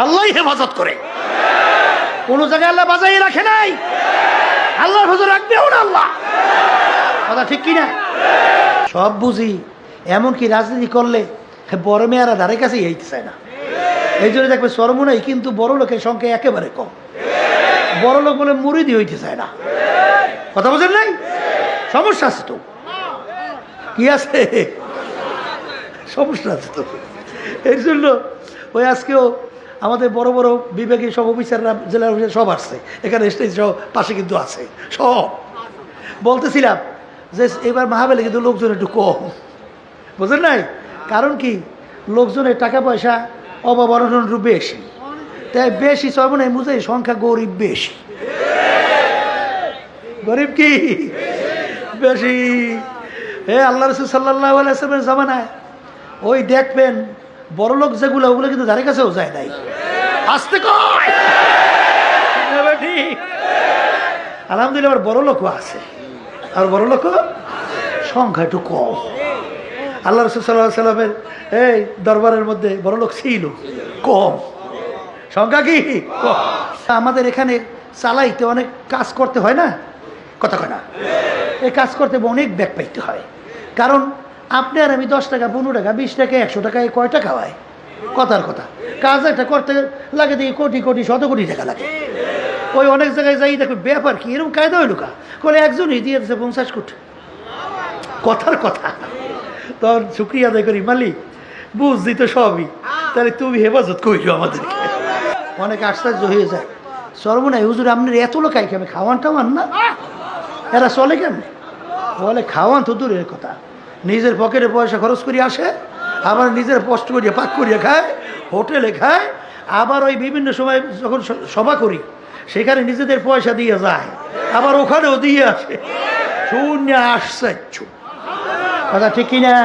আল্লাহ হেফাজত করে। কোন জায়গায় আল্লাহ বাজাই রাখে নাই, আল্লাহর হেফাজত রাখবেও না আল্লাহ। কথা ঠিক কিনা? সব বুঝি, এমনকি রাজনীতি করলে বড় মেয়েরা ধারে কাছেই এইতে চায় না। এই জন্য দেখবে সরমুনাই কিন্তু বড় লোকের সংখ্যা একেবারে কম। বড় লোক বলে মুরিদি হইতে চায় না। কথা বলেন নাই? সমস্যা আছে তো, কি আছে? সমস্যা আছে তো। এই জন্য ওই আজকেও আমাদের বড় বড় বিভাগীয় সব অফিসাররা, জেলা অফিসার সব আসছে এখানে, স্টেজ সহ পাশে কিন্তু আছে সব। বলতেছিলাম যে এবার মাহাবেলে কিন্তু লোকজন একটু কম, বুঝলেন নাই? কারণ কি, লোকজনের টাকা পয়সা অভাব অনটন একটু বেশি, তাই বেশি চলবে না বুঝে, সংখ্যা গরিব বেশি। গরিব কি বেশি? আল্লাহ রাসূল সাল্লাল্লাহু আলাইহি ওয়াসাল্লামের জামানায় ওই দেখবেন বড় লোক যেগুলো, ওগুলো কিন্তু ধারে কাছেও যায় নাই। আসতে কয় আলহামদুলিল্লাহ, আবার বড় লোকও আছে, আর বড় লোক সংখ্যা একটু কম। আল্লাহ রাসূল সাল্লাল্লাহু আলাইহি ওয়াসাল্লামের এই দরবারের মধ্যে বড় লোক ছিল কম, সংখ্যা কি কম। আমাদের এখানে চালাইতে অনেক কাজ করতে হয় না, কথা কয় না? এই কাজ করতে অনেক ব্যাগ পাইতে হয়। কারণ আপনি আর আমি 10 টাকা, 15 টাকা, 20 টাকা, 100 টাকায় কয় টাকা হয়? কথার কথা। কাজ একটা করতে লাগে দেখি কোটি কোটি, শত কোটি টাকা লাগে। ওই অনেক জায়গায় যাই দেখো ব্যাপার কি, এরকম কায়দা হইল কা, বলে একজনই দিয়ে দিচ্ছে 50 কোটি। কথার কথা। তোর শুক্রিয়া আদায় করি, মালিক বুঝছি তো সবই, তাহলে তুমি হেফাজত করিও আমাদেরকে। অনেক আশ্চর্য হয়ে যায়, সর্বনাই হুজুর আপনার এত লোক আই কেমন খাওয়ান টাওয়ান না, এরা চলে কেমনে? বলে খাওয়ান তো দূরের কথা, নিজের পকেটে পয়সা খরচ করিয়ে আসে, আবার নিজের কষ্ট করিয়ে পাক করিয়ে খায়, হোটেলে খায়, আবার ওই বিভিন্ন সময় যখন সভা করি সেখানে নিজেদের পয়সা দিয়ে যায়, আবার ওখানেও দিয়ে আসে। শূন্য আশ্চর্য, কথা ঠিক কিনা?